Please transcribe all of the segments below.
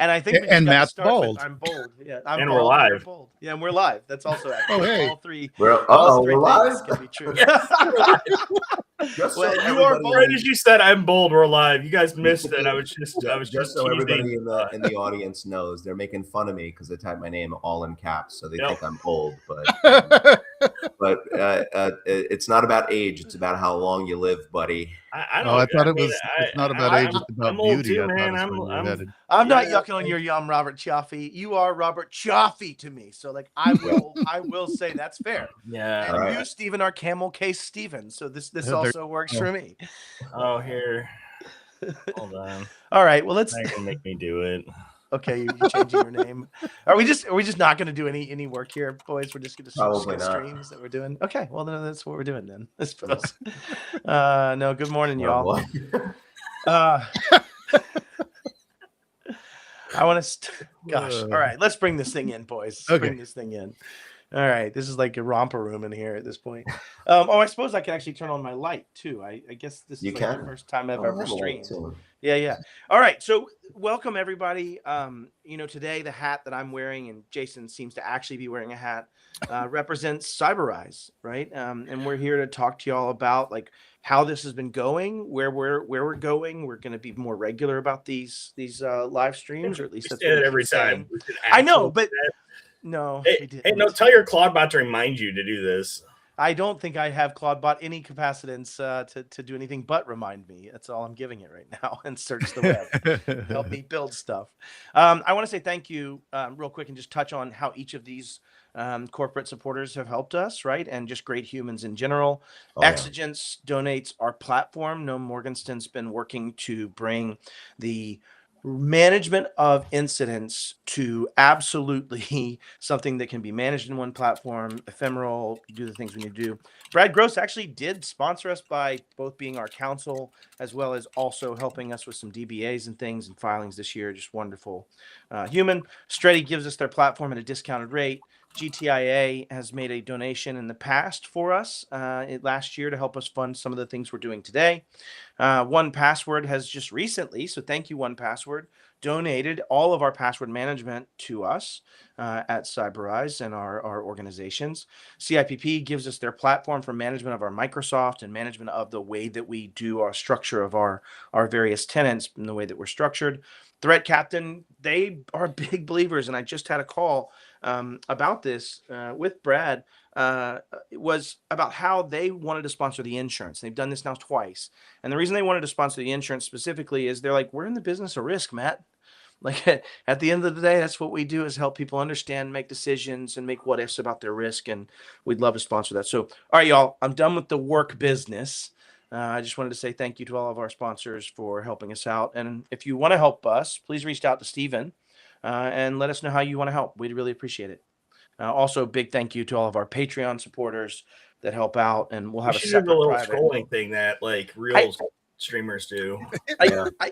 And I think we just And got to Matt's start with bald. I'm bold. Yeah, I'm And bald. we're live. You're bold. Yeah, and we're live. That's also Oh, accurate. hey. All three We're live. things can be true. Just Well, so you are everybody, bold. Right as you said, I'm bold. We're live. You guys missed it. I was just so everybody teasing. in the audience knows, they're making fun of me because they type my name all in caps, so they Yep. think I'm old. But it's not about age; it's about how long you live, buddy. I Oh, I thought it mean, was. It's not about age; it's about I'm old beauty. too, I thought man. that's where you're headed. I'm not Yeah. yucking on your yum, Robert Chaffee. You are Robert Chaffee to me. So like I will say that's fair. Yeah. And All right. you, Stephen, are Camel Case Stephen. So this There- also works for me. Oh, here. Hold on. All right. Well, let's. Now you're gonna make me do it. Okay, you're changing your name. Are we just not going to do any work here, boys? We're just going to Probably not. streams that we're doing. Okay, well then that's what we're doing then. I suppose. No. Good morning, y'all. boy. I want to. Gosh. All right. Let's bring this thing in, boys. Let's bring this thing in. All right. This is like a romper room in here at this point. I suppose I can actually turn on my light too. I guess this is the first time I've ever streamed. Yeah. All right. So welcome everybody. Today the hat that I'm wearing, and Jason seems to actually be wearing a hat, represents Cyberrise, right? And we're here to talk to y'all about like how this has been going, where we're going. We're going to be more regular about these live streams, or at least that's what every time. I know, but no, we didn't. Hey, no, tell your Claudebot to remind you to do this. I don't think I have Claudebot any capacitance to do anything but remind me. That's all I'm giving it right now, and search the web. Help me build stuff. I want to say thank you real quick and just touch on how each of these corporate supporters have helped us, right? And just great humans in general. Exigence donates our platform. Noam Morgenstern's been working to bring the management of incidents to absolutely something that can be managed in one platform, ephemeral, do the things we need to do. Brad Gross actually did sponsor us by both being our counsel as well as also helping us with some DBAs and things and filings this year. Just wonderful human. Stretty gives us their platform at a discounted rate. GTIA has made a donation in the past for us last year to help us fund some of the things we're doing today. 1Password has just recently, so thank you 1Password, donated all of our password management to us at Cyberrise and our organizations. CIPP gives us their platform for management of our Microsoft and management of the way that we do our structure of our various tenants and the way that we're structured. Threat Captain, they are big believers, and I just had a call about this with Brad. It was about how they wanted to sponsor the insurance. They've done this now twice. And the reason they wanted to sponsor the insurance specifically is they're like, we're in the business of risk, Matt. Like at the end of the day, that's what we do, is help people understand, make decisions, and make what ifs about their risk. And we'd love to sponsor that. So, all right, y'all, I'm done with the work business. I just wanted to say thank you to all of our sponsors for helping us out. And if you want to help us, please reach out to Steven and let us know how you want to help. We'd really appreciate it. Also, big thank you to all of our Patreon supporters that help out, and we'll have a separate little private scrolling thing that like real streamers do.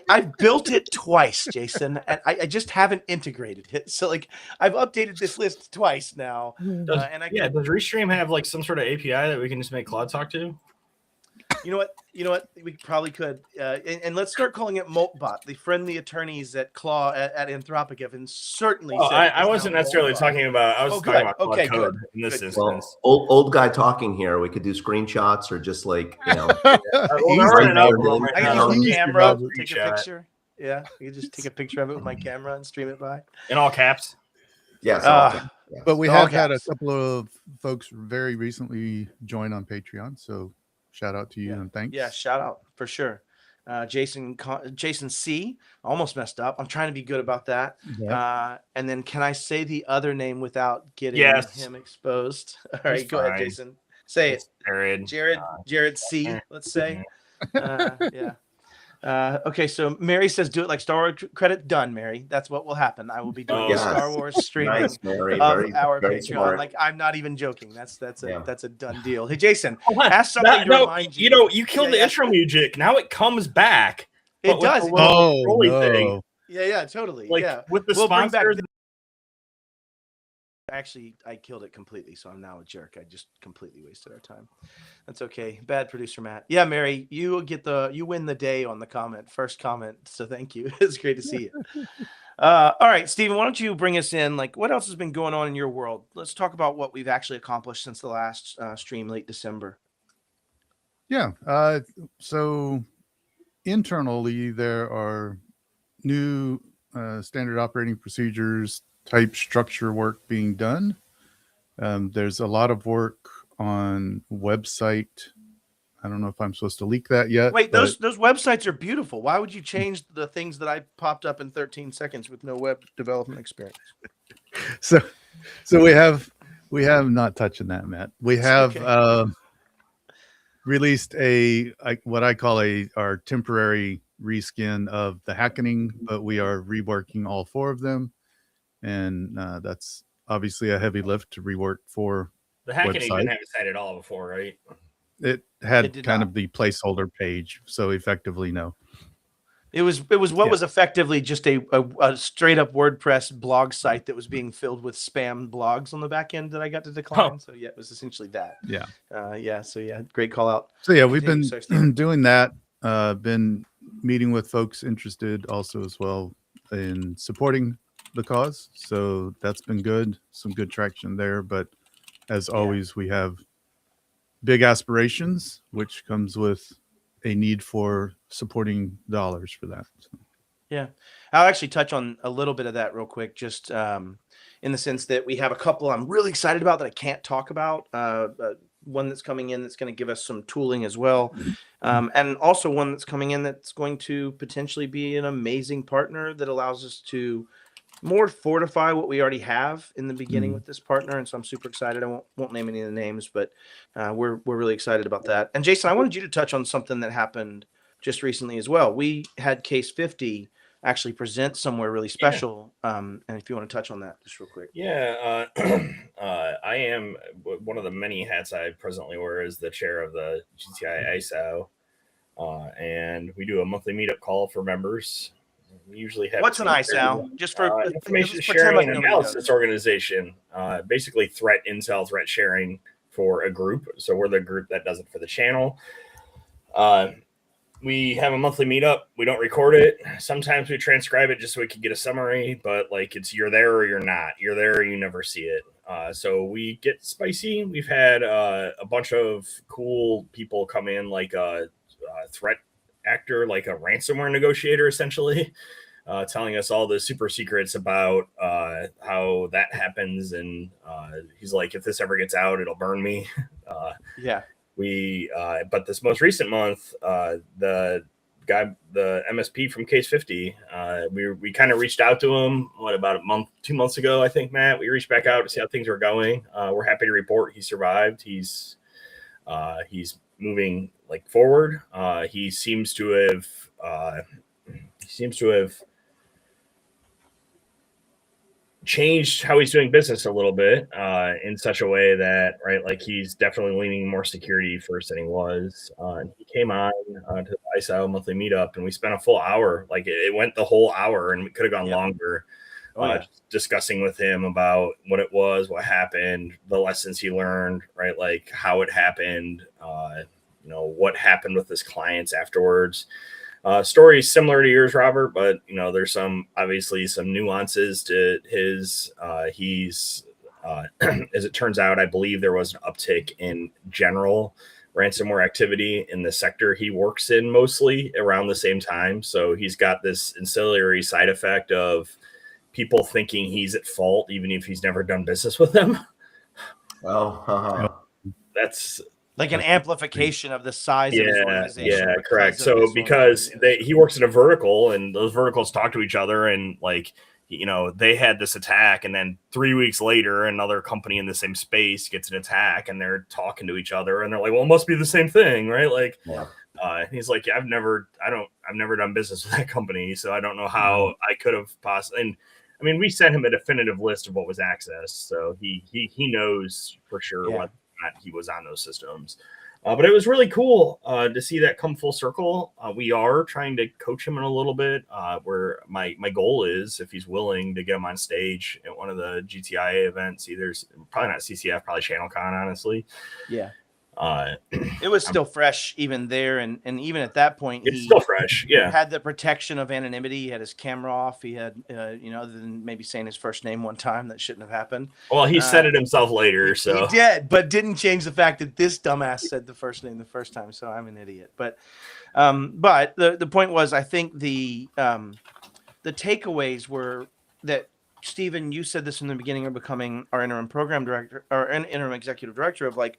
I've built it twice, Jason, and I just haven't integrated it. So like I've updated this list twice now. Does Restream have like some sort of API that we can just make Claude talk to? You know what? We probably could, and let's start calling it Moltbot. The friendly attorneys at Claw at Anthropic have certainly. I wasn't necessarily talking about. I was talking about Claude Code in this instance. Well, old guy talking here. We could do screenshots or just like I can use the camera, take a picture. Yeah, you can just take a picture of it with my camera and stream it by. In all caps. Yes. But we have had a couple of folks very recently join on Patreon, so shout out to you and thanks. Yeah, shout out for sure. Jason C. Almost messed up. I'm trying to be good about that. Yeah. And then can I say the other name without getting him exposed? All right, go ahead, Jason. Say it. Jared C. Let's say. Yeah. Okay, so Mary says do it like Star Wars credit. Done, Mary. That's what will happen. I will be doing Star Wars streaming of our Patreon. Smart. Like I'm not even joking. That's a done deal. Hey Jason, ask something to remind you. You know, you killed the intro music. Now it comes back. It does. Thing. Yeah, totally. Like, yeah, with the sponsors. Actually, I killed it completely, so I'm now a jerk. I just completely wasted our time. That's okay. Bad producer Matt. Yeah, Mary, you win the day on the first comment. So thank you. It's great to see you. All right, Steven, why don't you bring us in? Like, what else has been going on in your world? Let's talk about what we've actually accomplished since the last stream late December. Yeah. So internally, there are new standard operating procedures type structure work being done. There's a lot of work on website. I don't know if I'm supposed to leak that yet. Wait, those websites are beautiful. Why would you change the things that I popped up in 13 seconds with no web development experience? So we have not touching that, Matt. We have released what I call our temporary reskin of the Hackening, but we are reworking all 4 of them, and that's obviously a heavy lift to rework 4 The Hackening websites. didn't have a site at all before, right? It had kind of the placeholder page, so effectively no. It was what was effectively just a straight up WordPress blog site that was being filled with spam blogs on the back end that I got to decline. Oh. So yeah, it was essentially that. Yeah. So yeah, great call out. So yeah, we've been doing that. Been meeting with folks interested also as well in supporting the cause. So that's been good. Some good traction there. But as always, we have big aspirations, which comes with a need for supporting dollars for that. So. Yeah, I'll actually touch on a little bit of that real quick, just in the sense that we have a couple I'm really excited about that I can't talk about. One that's coming in that's going to give us some tooling as well. And also one that's coming in that's going to potentially be an amazing partner that allows us to more fortify what we already have in the beginning with this partner. And so I'm super excited. I won't name any of the names, but we're really excited about that. And Jason, I wanted you to touch on something that happened just recently as well. We had Case 50 actually present somewhere really special. And if you want to touch on that just real quick. Yeah. I am one of the many hats I presently wear as the chair of the GTI ISO. And we do a monthly meetup call for members. We usually have what's an ISO? Just for information sharing and analysis organization. Basically threat intel, threat sharing for a group. So we're the group that does it for the channel. We have a monthly meetup. We don't record it. Sometimes we transcribe it just so we can get a summary, but like you're there or you're not. You're there or you never see it. So we get spicy. We've had a bunch of cool people come in, like a threat actor, like a ransomware negotiator, essentially, telling us all the super secrets about how that happens. And he's like, if this ever gets out, it'll burn me. Yeah. But this most recent month, the MSP from Case 50, we kind of reached out to him, about 2 months ago, I think, Matt. We reached back out to see how things were going. We're happy to report he survived. He's moving forward. He seems to have changed how he's doing business a little bit in such a way that, right, like he's definitely leaning more security first than he was. And he came on to the ISO monthly meetup, and we spent a full hour. Like it went the whole hour, and we could have gone longer. Discussing with him about what it was, what happened, the lessons he learned, right, like how it happened, what happened with his clients afterwards. Stories similar to yours, Robert, but there's obviously some nuances to his. He's as it turns out, I believe there was an uptick in general ransomware activity in the sector he works in, mostly around the same time. So he's got this ancillary side effect of people thinking he's at fault, even if he's never done business with them. Well, that's like an amplification of the size of his organization. Yeah, correct. So because he works in a vertical, and those verticals talk to each other, and they had this attack, and then 3 weeks later, another company in the same space gets an attack, and they're talking to each other, and they're like, well, it must be the same thing, right? Like, he's like, I've never done business with that company, so I don't know how I could have possibly. And I mean, we sent him a definitive list of what was accessed, so he knows for sure what he was on those systems. But it was really cool to see that come full circle. We are trying to coach him in a little bit, where my goal is, if he's willing, to get him on stage at one of the GTIA events, either probably not CCF, probably ChannelCon, honestly. Yeah. It was still fresh even there, and even at that point, It's he still fresh. Yeah. had the protection of anonymity. He had his camera off. He had, other than maybe saying his first name one time that shouldn't have happened. Well, he said it himself later, so He did, but didn't change the fact that this dumbass said the first name the first time. So I'm an idiot. But the point was, I think the takeaways were that, Stephen, you said this in the beginning of becoming our interim program director or an interim executive director, of like,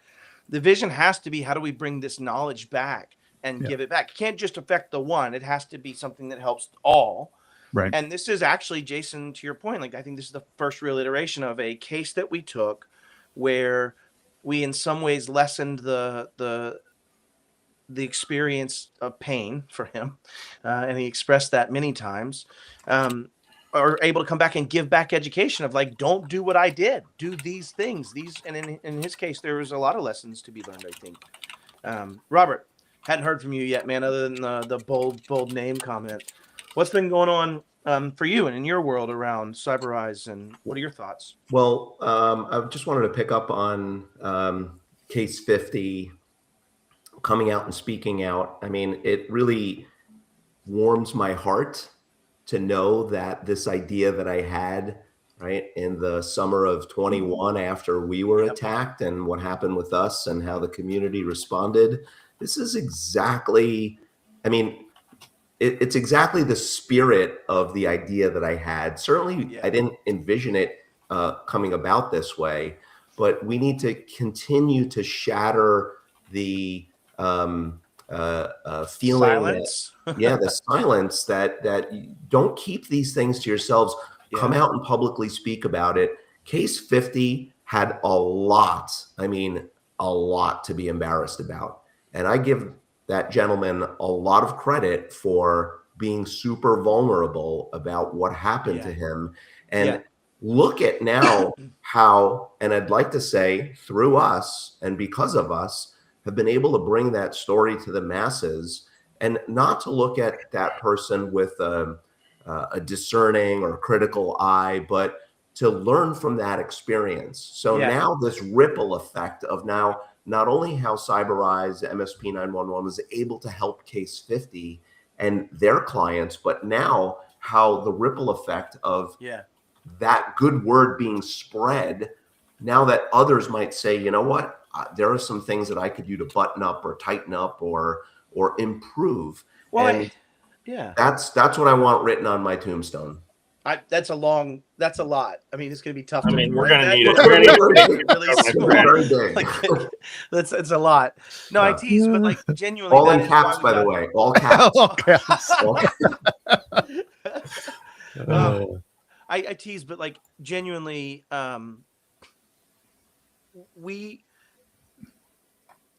the vision has to be, how do we bring this knowledge back and give it back? It can't just affect the one. It has to be something that helps all. Right. And this is actually, Jason, to your point, like, I think this is the first real iteration of a case that we took where we in some ways lessened the experience of pain for him. And he expressed that many times. Are able to come back and give back education of like, don't do what I did, do these things. And in his case, there was a lot of lessons to be learned, I think. Robert, hadn't heard from you yet, man, other than the bold name comment. What's been going on for you and in your world around CyberEyes, and what are your thoughts? Well, I just wanted to pick up on Case 50 coming out and speaking out. I mean, it really warms my heart to know that this idea that I had, right, in the summer of 21 after we were attacked and what happened with us and how the community responded, this is exactly, I mean, it's exactly the spirit of the idea that I had. Certainly, I didn't envision it coming about this way, but we need to continue to shatter the feeling Silence. the silence that don't keep these things to yourselves. Come out and publicly speak about it. Case 50 had a lot to be embarrassed about, and I give that gentleman a lot of credit for being super vulnerable about what happened to him. And look at now how, and I'd like to say through us and because of us, have been able to bring that story to the masses, and not to look at that person with a discerning or critical eye, but to learn from that experience. So now this ripple effect of now not only how CyberEyes, MSP 911 was able to help Case 50 and their clients, but now how the ripple effect of that good word being spread, now that others might say, you know what, there are some things that I could do to button up or tighten up or improve. Well, and that's what I want written on my tombstone. That's a lot. I mean, it's going to be tough. I mean, we're going gonna to need it. We're gonna need really small. It's a lot. No, I tease, but like genuinely, all in caps, by the way, all caps. All caps. I tease, but like genuinely,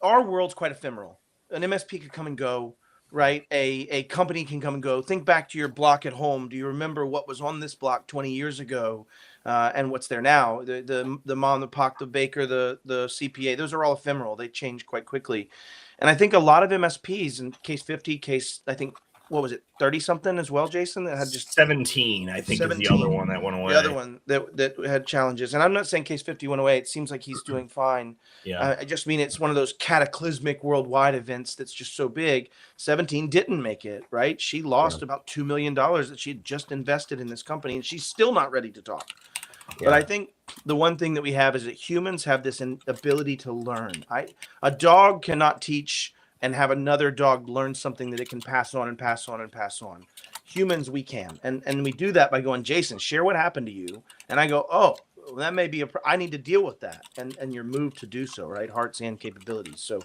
our world's quite ephemeral. An MSP could come and go, right? A company can come and go. Think back to your block at home. Do you remember what was on this block 20 years ago, and what's there now? The mom, the pop, the baker, the CPA. Those are all ephemeral. They change quite quickly, and I think a lot of MSPs in Case 50, I think, what was it, 30 something as well, Jason? That had just 17, I think, 17. Is the other one that went away. The other one that had challenges. And I'm not saying Case 50 went away. It seems like he's doing fine. I just mean it's one of those cataclysmic worldwide events that's just so big. 17 didn't make it, right? She lost about $2 million that she had just invested in this company, and she's still not ready to talk. But I think the one thing that we have is that humans have this ability to learn. A dog cannot teach and have another dog learn something that it can pass on and pass on and pass on. Humans, we can. And we do that by going, Jason, share what happened to you. And I go, oh, well, that may be I need to deal with that. And you're moved to do so, right? Hearts and capabilities. So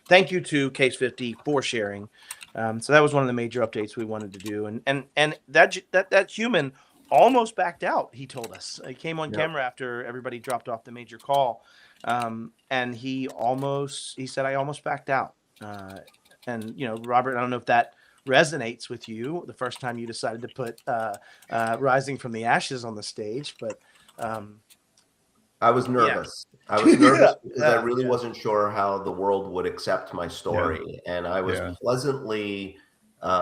thank you to Case 50 for sharing. So that was one of the major updates we wanted to do. And that human almost backed out, he told us. He came on camera after everybody dropped off the major call. And he said, I almost backed out. And Robert, I don't know if that resonates with you the first time you decided to put Rising from the Ashes on the stage, but I was nervous. I was nervous because I really wasn't sure how the world would accept my story, and I was pleasantly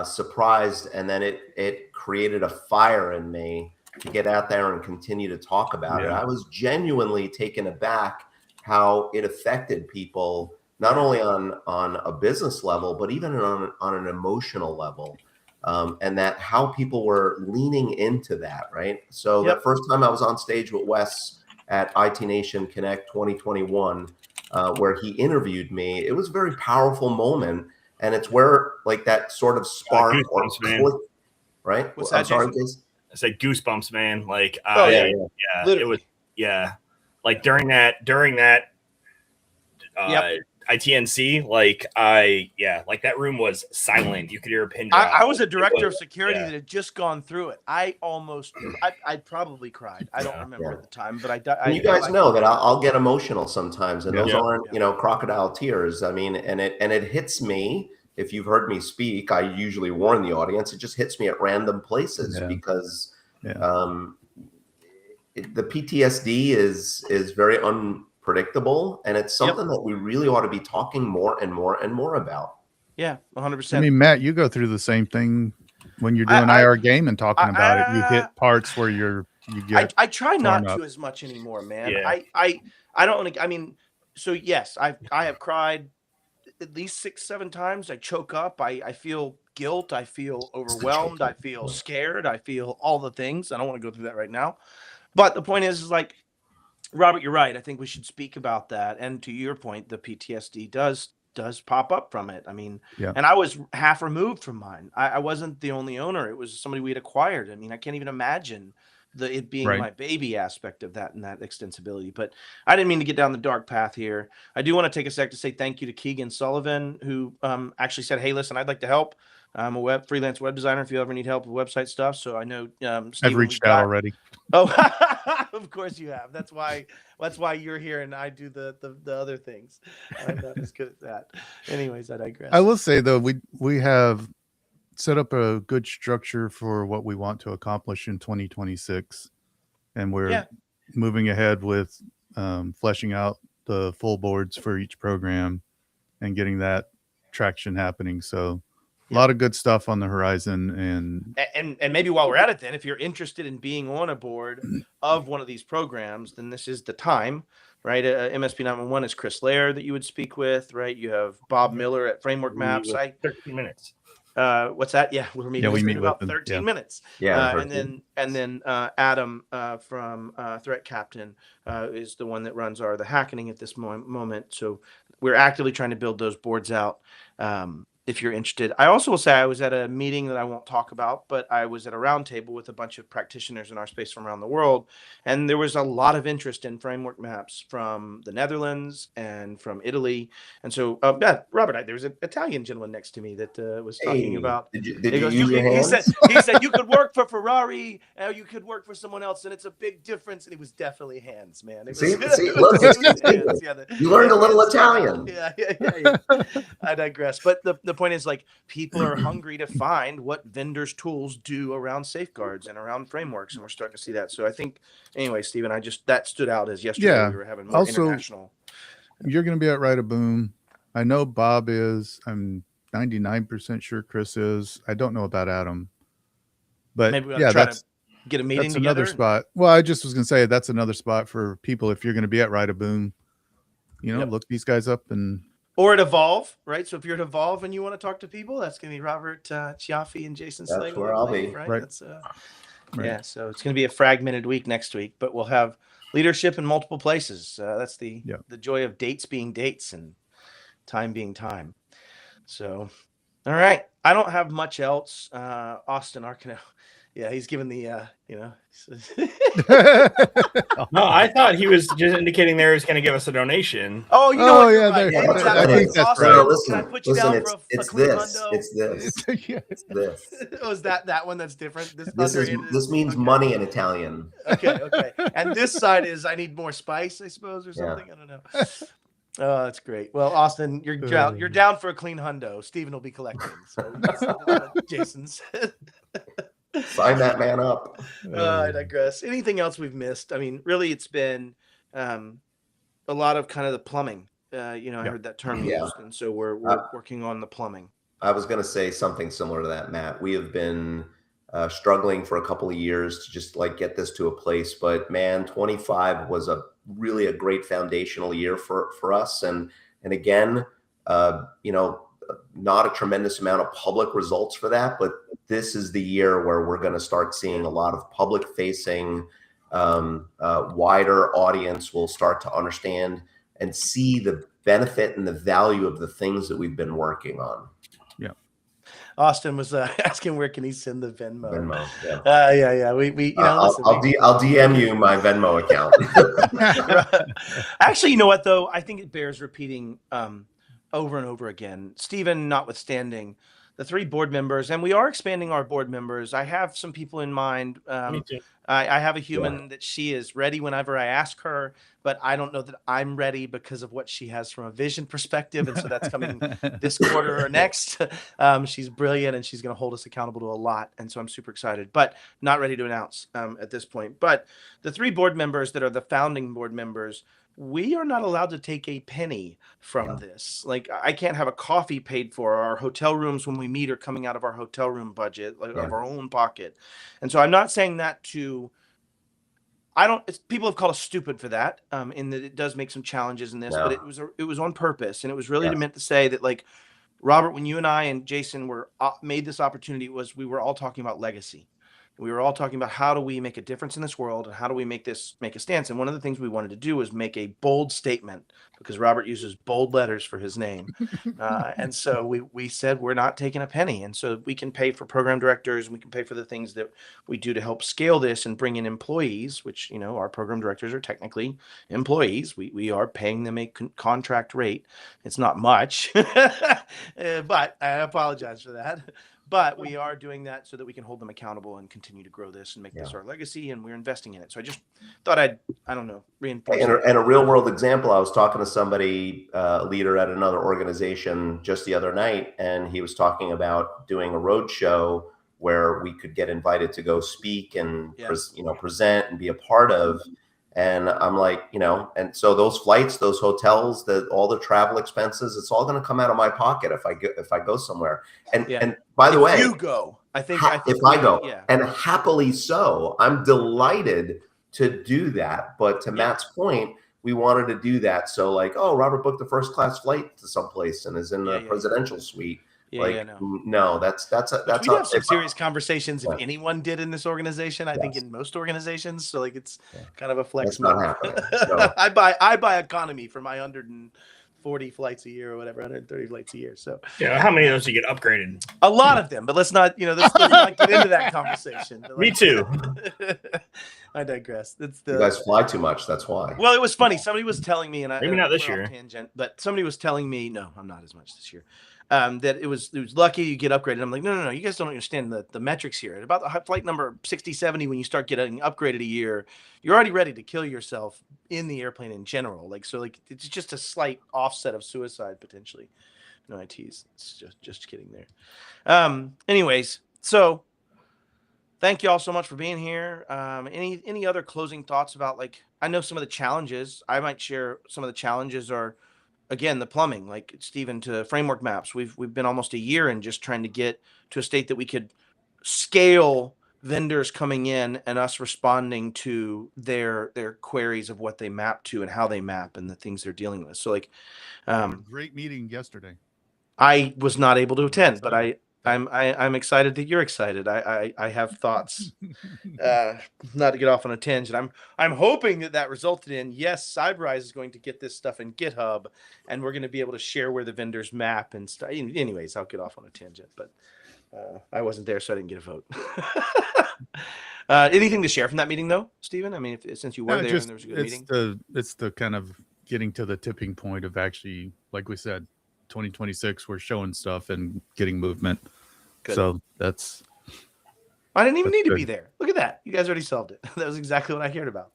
surprised. And then it created a fire in me to get out there and continue to talk about it. I was genuinely taken aback how it affected people, not only on a business level, but even on an emotional level. And that how people were leaning into that, right? So Yep. the first time I was on stage with Wes at IT Nation Connect 2021, where he interviewed me, it was a very powerful moment. And it's where like that sort of spark or click, right? What's I'm that, sorry, Jason? Jason? I said goosebumps, man. Like, Oh, yeah. it was, Literally. like during that, Yep. ITNC, like that room was silent. You could hear a pin drop. I was a director of security that had just gone through it. I probably cried. I don't remember at the time, but and you guys know that I'll get emotional sometimes, and those aren't crocodile tears. I mean, and it hits me. If you've heard me speak, I usually warn the audience. It just hits me at random places because the PTSD is very unpredictable, and it's something that we really ought to be talking more and more and more about. Yeah, 100%. I mean, Matt, you go through the same thing when you're doing IR game and talking about it. You hit parts where you get. I try not to as much anymore, man. Yeah. I don't want to. I mean, so yes, I have cried at least 6-7 times. I choke up. I feel guilt. I feel overwhelmed. I feel scared. I feel all the things. I don't want to go through that right now. But the point is like, Robert, you're right. I think we should speak about that. And to your point, the PTSD does pop up from it. I mean, and I was half removed from mine. I wasn't the only owner. It was somebody we had acquired. I mean, I can't even imagine it being my baby aspect of that and that extensibility. But I didn't mean to get down the dark path here. I do want to take a sec to say thank you to Keegan Sullivan, who actually said, hey, listen, I'd like to help. I'm a freelance web designer if you ever need help with website stuff. So I know I've reached out already. Oh, of course you have. That's why you're here and I do the other things. I'm not as good at that. Anyways, I digress. I will say though, we have set up a good structure for what we want to accomplish in 2026, and we're moving ahead with fleshing out the full boards for each program and getting that traction happening. So a lot of good stuff on the horizon. And maybe while we're at it, then, if you're interested in being on a board of one of these programs, then this is the time, right? MSP 911 is Chris Lair that you would speak with, right? You have Bob Miller at Framework Maps. 13 minutes. What's that? Yeah, we're meeting we meet in about with 13 minutes. And then Adam from Threat Captain is the one that runs the hackening at this moment. So we're actively trying to build those boards out. If you're interested. I also will say I was at a meeting that I won't talk about, but I was at a roundtable with a bunch of practitioners in our space from around the world. And there was a lot of interest in framework maps from the Netherlands and from Italy. And so, Robert, there was an Italian gentleman next to me that was talking about. Did you use your hands? He said you could work for Ferrari or you could work for someone else, and it's a big difference. And it was definitely hands, man. It was, you learned a little Italian. Yeah. I digress. But the point is, like, people are hungry to find what vendors' tools do around safeguards and around frameworks, and we're starting to see that. So I think, anyway, Stephen, that stood out as yesterday we were having more international. You're going to be at Ride a Boom. I know Bob is. I'm 99% sure Chris is. I don't know about Adam, but maybe we'll try to get a meeting that's together. Another spot. Well, I just was going to say that's another spot for people if you're going to be at Ride a Boom. Look these guys up or at Evolve, right? So if you're at Evolve and you want to talk to people, that's going to be Robert Chiaffi and Jason Slagle. That's where I'll be. Right? That's, Yeah, so it's going to be a fragmented week next week, but we'll have leadership in multiple places. That's the joy of dates being dates and time being time. So, all right. I don't have much else. Austin Arcano. Yeah, he's given the, No, I thought he was just indicating there he was going to give us a donation. Oh, right. I think that's Austin, right. Can I put you down for a clean hundo? It's this. Oh, is that one that's different? This means money in Italian. Okay. And this side is I need more spice, I suppose, or something. I don't know. Oh, that's great. Well, Austin, you're down for a clean hundo. Steven will be collecting. So Jason said. Sign that man up. I digress. Anything else we've missed? I mean, really, it's been a lot of kind of the plumbing. I heard that term used, and so we're working on the plumbing. I was going to say something similar to that, Matt. We have been struggling for a couple of years to just get this to a place, but man, 25 was really a great foundational year for us, and And again, not a tremendous amount of public results for that, but this is the year where we're going to start seeing a lot of public facing, wider audience will start to understand and see the benefit and the value of the things that we've been working on. Yeah. Austin was asking where can he send the Venmo. Venmo, yeah. Yeah. We I'll DM you my Venmo account. Actually, you know what though? I think it bears repeating over and over again. Stephen, notwithstanding, the 3 board members, and we are expanding our board members. I have some people in mind. Me too. I have a human that she is ready whenever I ask her, but I don't know that I'm ready because of what she has from a vision perspective. And so that's coming this quarter or next. She's brilliant and she's going to hold us accountable to a lot. And so I'm super excited, but not ready to announce at this point. But the 3 board members that are the founding board members, we are not allowed to take a penny from this. Like, I can't have a coffee paid for. Our hotel rooms when we meet are coming out of our hotel room budget, like of our own pocket. And so I'm not saying that to, people have called us stupid for that, in that it does make some challenges in this, but it was on purpose. And it was really meant to say that, like, Robert, when you and I and Jason were made this opportunity, we were all talking about legacy. We were all talking about how do we make a difference in this world and how do we make a stance. And one of the things we wanted to do was make a bold statement, because Robert uses bold letters for his name. And so we said, we're not taking a penny. And so we can pay for program directors, and we can pay for the things that we do to help scale this and bring in employees, which, our program directors are technically employees. We are paying them a contract rate. It's not much, but I apologize for that. But we are doing that so that we can hold them accountable and continue to grow this and make this our legacy, and we're investing in it. So I just thought I don't know, reinforce. And a real world example, I was talking to somebody, leader at another organization just the other night, and he was talking about doing a road show where we could get invited to go speak and present and be a part of. And I'm like, and so those flights, those hotels, all the travel expenses, it's all going to come out of my pocket if I go somewhere. And by the way, you go. I think if I go, and happily so, I'm delighted to do that. But to Matt's point, we wanted to do that. So like, Robert booked a first class flight to someplace and is in the presidential suite. No, that's we have some serious conversations if anyone did in this organization. I think in most organizations, so like it's kind of a flex. That's not happening. So. I buy economy for my 140 flights a year or whatever, 130 flights a year. So how many of those you get upgraded? A lot of them, but let's not let's not get into that conversation. Me too. I digress. You guys fly too much. That's why. Well, it was funny. Somebody was telling me, and maybe not this year, tangent, but somebody was telling me, no, I'm not as much this year. That it was lucky you get upgraded. I'm like, no, you guys don't understand the metrics here. At about the flight number 60, 70, when you start getting upgraded a year, you're already ready to kill yourself in the airplane in general. It's just a slight offset of suicide potentially. No, I tease. It's just kidding there. Anyways, so thank you all so much for being here. Any other closing thoughts about, I know some of the challenges. I might share some of the challenges are, again, the plumbing, like Stephen, to framework maps. We've been almost a year in just trying to get to a state that we could scale vendors coming in and us responding to their queries of what they map to and how they map and the things they're dealing with. So great meeting yesterday. I was not able to attend, but I'm excited that you're excited. I have thoughts. Not to get off on a tangent. I'm hoping that resulted in, yes, Cyberrise is going to get this stuff in GitHub, and we're going to be able to share where the vendors map and stuff. Anyways, I'll get off on a tangent, but I wasn't there, so I didn't get a vote. Anything to share from that meeting, though, Stephen? I mean, since you were there and there was a good meeting. It's the kind of getting to the tipping point of actually, like we said, 2026, we're showing stuff and getting movement. Good. So I didn't even need to be there. Look at that. You guys already solved it. That was exactly what I cared about.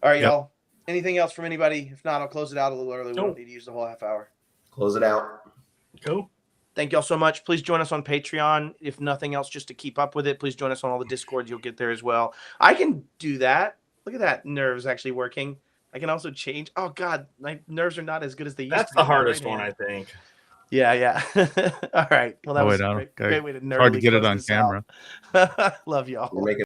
All right, y'all. Anything else from anybody? If not, I'll close it out a little early. We don't need to use the whole half hour. Close it out. Cool. Thank y'all so much. Please join us on Patreon. If nothing else, just to keep up with it, please join us on all the Discords. You'll get there as well. I can do that. Look at that. Nerves actually working. I can also change. Oh, God. My nerves are not as good as they used to be. That's the hardest one, I think. Yeah. All right. Well, that was a great way to nerdily hard to get it close on this camera. out. Love y'all.